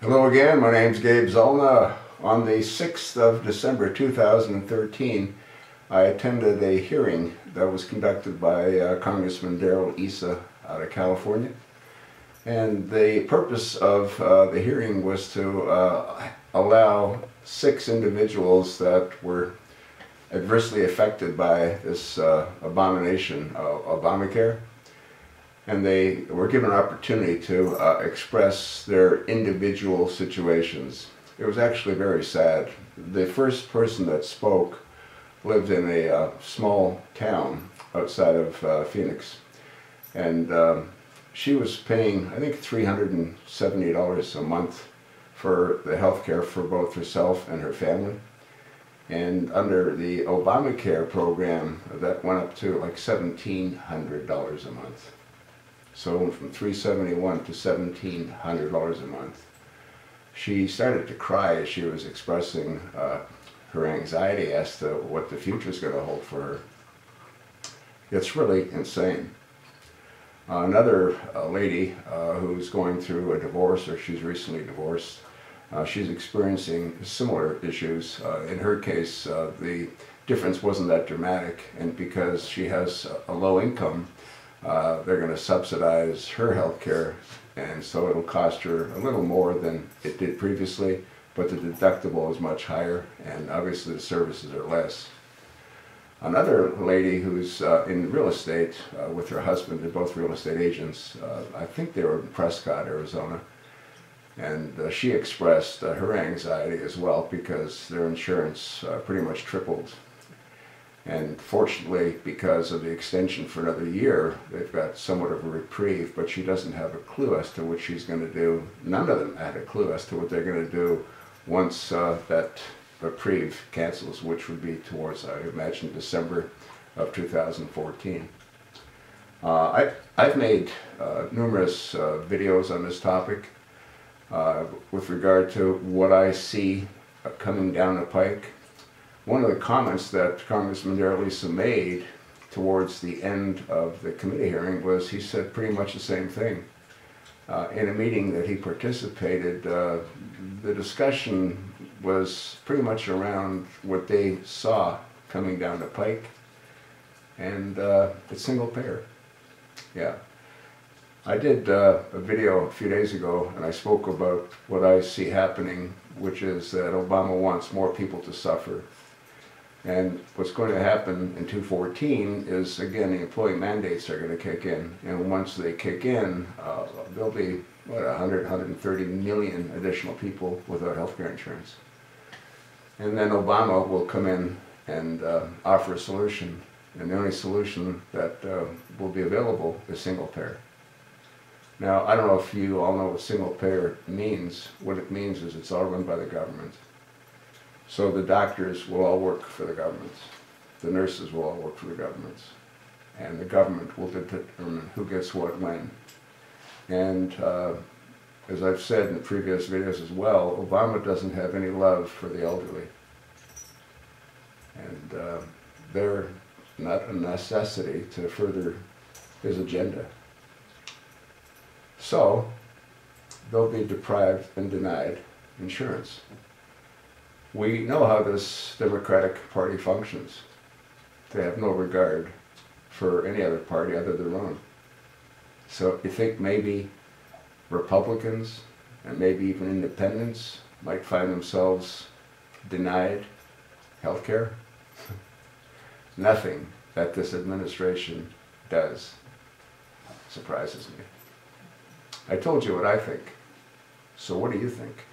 Hello again, my name's Gabe Zollner. On the 6th of December 2013, I attended a hearing that was conducted by Congressman Darrell Issa out of California. And the purpose of the hearing was to allow 6 individuals that were adversely affected by this abomination, Obamacare. And they were given an opportunity to express their individual situations. It was actually very sad. The first person that spoke lived in a small town outside of Phoenix. And she was paying, I think, $370 a month for the health care for both herself and her family. And under the Obamacare program, that went up to like $1,700 a month. So from $371 to $1,700 a month. She started to cry as she was expressing her anxiety as to what the future is going to hold for her. It's really insane. Another lady who's going through a divorce, or she's recently divorced, she's experiencing similar issues. In her case, the difference wasn't that dramatic, and because she has a low income, they're going to subsidize her health care, and so it'll cost her a little more than it did previously, but the deductible is much higher, and obviously the services are less. Another lady who's in real estate with her husband, they're both real estate agents, I think they were in Prescott, Arizona, and she expressed her anxiety as well because their insurance pretty much tripled. And fortunately, because of the extension for another year, they've got somewhat of a reprieve, but she doesn't have a clue as to what she's going to do. None of them had a clue as to what they're going to do once that reprieve cancels, which would be towards, I imagine, December of 2014. I've made numerous videos on this topic with regard to what I see coming down the pike. One of the comments that Congressman Darrell Issa made towards the end of the committee hearing was he said pretty much the same thing. In a meeting that he participated, the discussion was pretty much around what they saw coming down the pike, and it's single payer. Yeah. I did a video a few days ago, and I spoke about what I see happening, which is that Obama wants more people to suffer. And what's going to happen in 2014 is, again, the employee mandates are going to kick in. And once they kick in, there'll be, what, 130 million additional people without health care insurance. And then Obama will come in and offer a solution. And the only solution that will be available is single payer. Now, I don't know if you all know what single payer means. What it means is it's all run by the government. So the doctors will all work for the government. The nurses will all work for the government. And the government will determine who gets what when. And as I've said in previous videos as well, Obama doesn't have any love for the elderly. And they're not a necessity to further his agenda. So they'll be deprived and denied insurance. We know how this Democratic Party functions. They have no regard for any other party other than their own. So you think maybe Republicans and maybe even independents might find themselves denied health care? Nothing that this administration does surprises me. I told you what I think. So what do you think?